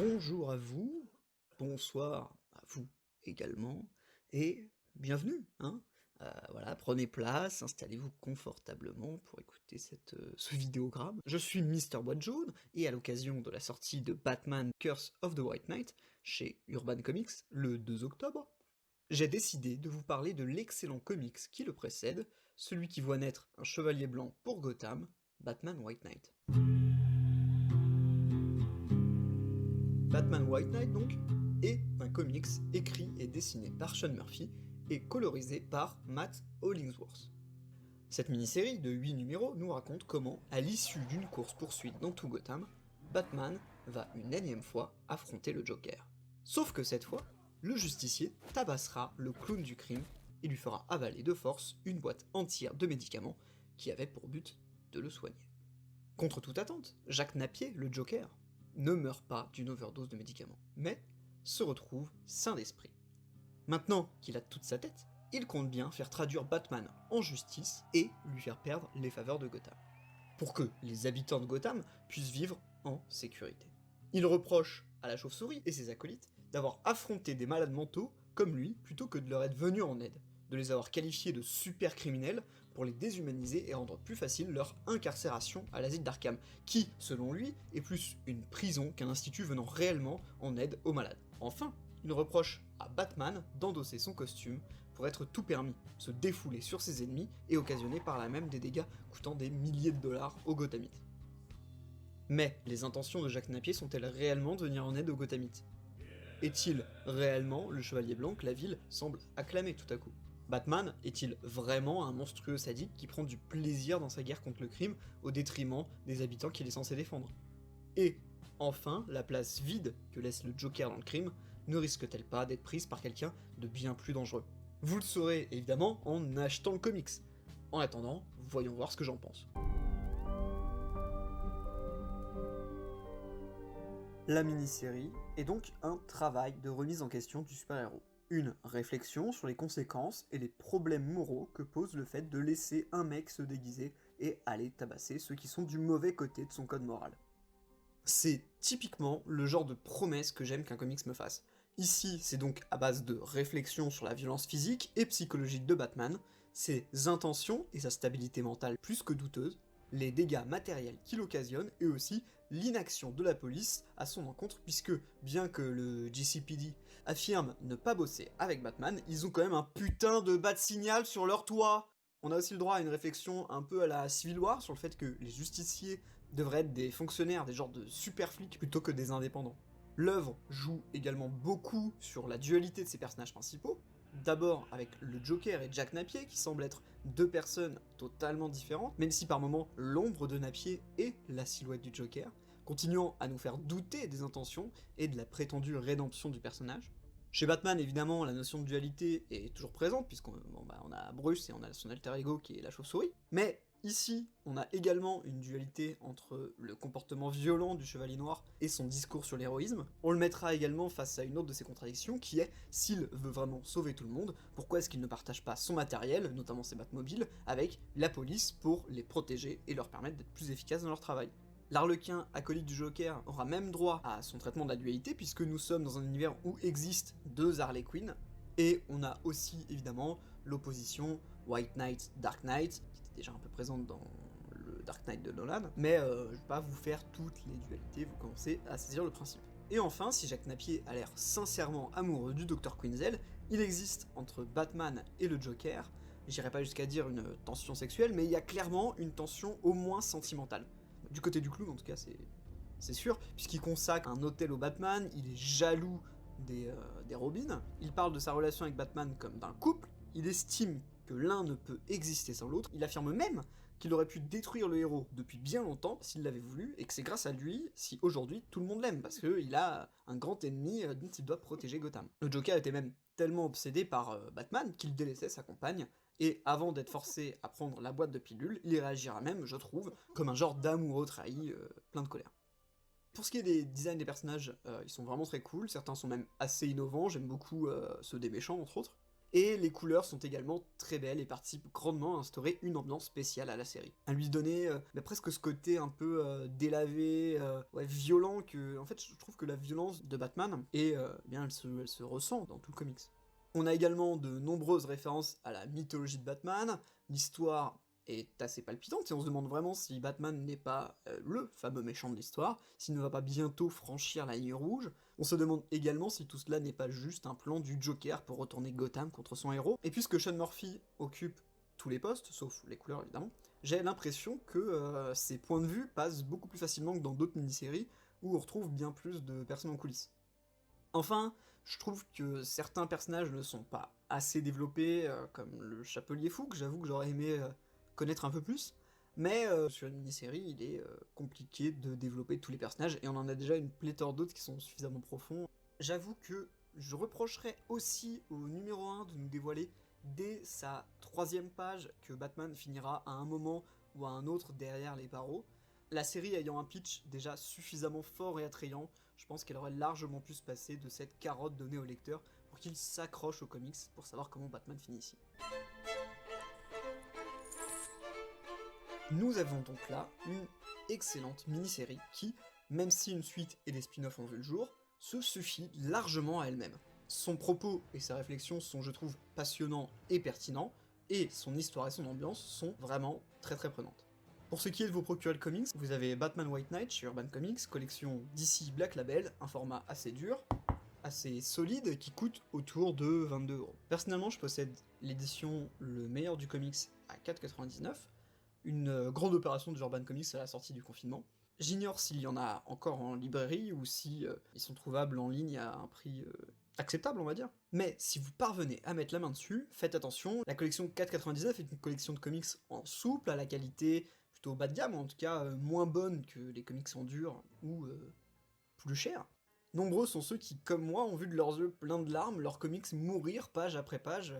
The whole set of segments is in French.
Bonjour à vous, bonsoir à vous également, et bienvenue, hein. Voilà, prenez place, installez-vous confortablement pour écouter ce vidéogramme. Je suis Mister Boîte Jaune, et à l'occasion de la sortie de Batman Curse of the White Knight, chez Urban Comics, le 2 octobre, j'ai décidé de vous parler de l'excellent comics qui le précède, celui qui voit naître un chevalier blanc pour Gotham, Batman White Knight. Batman White Knight, donc, est un comics écrit et dessiné par Sean Murphy et colorisé par Matt Hollingsworth. Cette mini-série de 8 numéros nous raconte comment, à l'issue d'une course-poursuite dans tout Gotham, Batman va une énième fois affronter le Joker. Sauf que cette fois, le justicier tabassera le clown du crime et lui fera avaler de force une boîte entière de médicaments qui avait pour but de le soigner. Contre toute attente, Jack Napier, le Joker, ne meurt pas d'une overdose de médicaments, mais se retrouve sain d'esprit. Maintenant qu'il a toute sa tête, il compte bien faire traduire Batman en justice et lui faire perdre les faveurs de Gotham, pour que les habitants de Gotham puissent vivre en sécurité. Il reproche à la chauve-souris et ses acolytes d'avoir affronté des malades mentaux comme lui plutôt que de leur être venu en aide, de les avoir qualifiés de super criminels pour les déshumaniser et rendre plus facile leur incarcération à l'asile d'Arkham, qui, selon lui, est plus une prison qu'un institut venant réellement en aide aux malades. Enfin, il reproche à Batman d'endosser son costume pour être tout permis, se défouler sur ses ennemis et occasionner par là même des dégâts coûtant des milliers de dollars aux Gothamites. Mais les intentions de Jack Napier sont-elles réellement de venir en aide aux Gothamites? Est-il réellement le chevalier blanc que la ville semble acclamer tout à coup? Batman est-il vraiment un monstrueux sadique qui prend du plaisir dans sa guerre contre le crime au détriment des habitants qu'il est censé défendre? Et, enfin, la place vide que laisse le Joker dans le crime ne risque-t-elle pas d'être prise par quelqu'un de bien plus dangereux? Vous le saurez évidemment en achetant le comics. En attendant, voyons voir ce que j'en pense. La mini-série est donc un travail de remise en question du super-héros. Une réflexion sur les conséquences et les problèmes moraux que pose le fait de laisser un mec se déguiser et aller tabasser ceux qui sont du mauvais côté de son code moral. C'est typiquement le genre de promesse que j'aime qu'un comics me fasse. Ici, c'est donc à base de réflexion sur la violence physique et psychologique de Batman, ses intentions et sa stabilité mentale plus que douteuse, les dégâts matériels qu'il occasionne et aussi l'inaction de la police à son encontre puisque bien que le GCPD affirme ne pas bosser avec Batman, ils ont quand même un putain de bat signal sur leur toit. On a aussi le droit à une réflexion un peu à la Civil War sur le fait que les justiciers devraient être des fonctionnaires, des genres de super flics plutôt que des indépendants. L'œuvre joue également beaucoup sur la dualité de ses personnages principaux, d'abord avec le Joker et Jack Napier qui semblent être deux personnes totalement différentes, même si par moments l'ombre de Napier est la silhouette du Joker, continuant à nous faire douter des intentions et de la prétendue rédemption du personnage. Chez Batman, évidemment, la notion de dualité est toujours présente, puisqu'on on a Bruce et on a son alter ego qui est la chauve-souris, mais ici, on a également une dualité entre le comportement violent du Chevalier Noir et son discours sur l'héroïsme. On le mettra également face à une autre de ses contradictions, qui est, s'il veut vraiment sauver tout le monde, pourquoi est-ce qu'il ne partage pas son matériel, notamment ses Batmobiles, avec la police pour les protéger et leur permettre d'être plus efficaces dans leur travail. L'Arlequin, acolyte du Joker, aura même droit à son traitement de la dualité, puisque nous sommes dans un univers où existent deux Harley Quinn, et on a aussi évidemment l'opposition White Knight, Dark Knight, qui était déjà un peu présente dans le Dark Knight de Nolan, mais je vais pas vous faire toutes les dualités, vous commencez à saisir le principe. Et enfin, si Jack Napier a l'air sincèrement amoureux du Dr Quinzel, il existe entre Batman et le Joker, j'irai pas jusqu'à dire une tension sexuelle, mais il y a clairement une tension au moins sentimentale. Du côté du clown, en tout cas, c'est sûr, puisqu'il consacre un hôtel au Batman, il est jaloux des Robins, il parle de sa relation avec Batman comme d'un couple, il estime que l'un ne peut exister sans l'autre, il affirme même qu'il aurait pu détruire le héros depuis bien longtemps s'il l'avait voulu, et que c'est grâce à lui si aujourd'hui tout le monde l'aime, parce qu'il a un grand ennemi dont il doit protéger Gotham. Le Joker était même tellement obsédé par Batman qu'il délaissait sa compagne, et avant d'être forcé à prendre la boîte de pilules, il réagira même, je trouve, comme un genre d'amoureux trahi, plein de colère. Pour ce qui est des designs des personnages, ils sont vraiment très cool, certains sont même assez innovants, j'aime beaucoup ceux des méchants entre autres. Et les couleurs sont également très belles et participent grandement à instaurer une ambiance spéciale à la série. À lui donner presque ce côté un peu délavé, ouais, violent, que en fait je trouve que la violence de Batman, bien elle se ressent dans tout le comics. On a également de nombreuses références à la mythologie de Batman, l'histoire est assez palpitante, et on se demande vraiment si Batman n'est pas le fameux méchant de l'histoire, s'il ne va pas bientôt franchir la ligne rouge. On se demande également si tout cela n'est pas juste un plan du Joker pour retourner Gotham contre son héros. Et puisque Sean Murphy occupe tous les postes, sauf les couleurs évidemment, j'ai l'impression que ses points de vue passent beaucoup plus facilement que dans d'autres mini-séries, où on retrouve bien plus de personnes en coulisses. Enfin, je trouve que certains personnages ne sont pas assez développés, comme le Chapelier Fou, que j'avoue que j'aurais aimé connaître un peu plus, mais sur une mini-série, il est compliqué de développer tous les personnages, et on en a déjà une pléthore d'autres qui sont suffisamment profonds. J'avoue que je reprocherais aussi au numéro 1 de nous dévoiler dès sa 3e page que Batman finira à un moment ou à un autre derrière les barreaux. La série ayant un pitch déjà suffisamment fort et attrayant, je pense qu'elle aurait largement pu se passer de cette carotte donnée au lecteur pour qu'il s'accroche aux comics pour savoir comment Batman finit ici. Nous avons donc là une excellente mini-série qui, même si une suite et des spin-offs ont vu le jour, se suffit largement à elle-même. Son propos et sa réflexion sont, je trouve, passionnants et pertinents, et son histoire et son ambiance sont vraiment très prenantes. Pour ce qui est de vous procurer le comics, vous avez Batman White Knight chez Urban Comics, collection DC Black Label, un format assez dur, assez solide, qui coûte autour de 22€. Personnellement, je possède l'édition Le Meilleur du Comics à 4,99€, une grande opération de Urban Comics à la sortie du confinement. J'ignore s'il y en a encore en librairie, ou si ils sont trouvables en ligne à un prix acceptable, on va dire. Mais si vous parvenez à mettre la main dessus, faites attention, la collection 4,99€ est une collection de comics en souple, à la qualité plutôt bas de gamme, ou en tout cas moins bonne que les comics en dur, ou plus chers. Nombreux sont ceux qui, comme moi, ont vu de leurs yeux pleins de larmes leurs comics mourir page après page.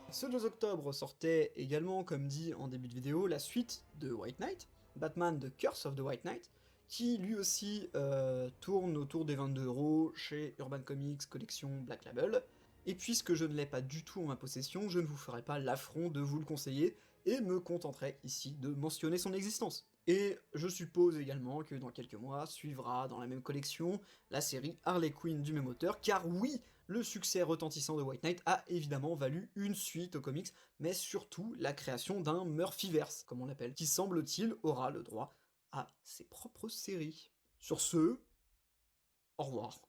Ce 2 octobre sortait également, comme dit en début de vidéo, la suite de White Knight, Batman The Curse of the White Knight, qui lui aussi tourne autour des 22€ chez Urban Comics collection Black Label, et puisque je ne l'ai pas du tout en ma possession, je ne vous ferai pas l'affront de vous le conseiller, et me contenterai ici de mentionner son existence. Et je suppose également que dans quelques mois suivra dans la même collection la série Harley Quinn du même auteur, car oui, le succès retentissant de White Knight a évidemment valu une suite aux comics, mais surtout la création d'un Murphyverse, comme on l'appelle, qui semble-t-il aura le droit à ses propres séries. Sur ce, au revoir.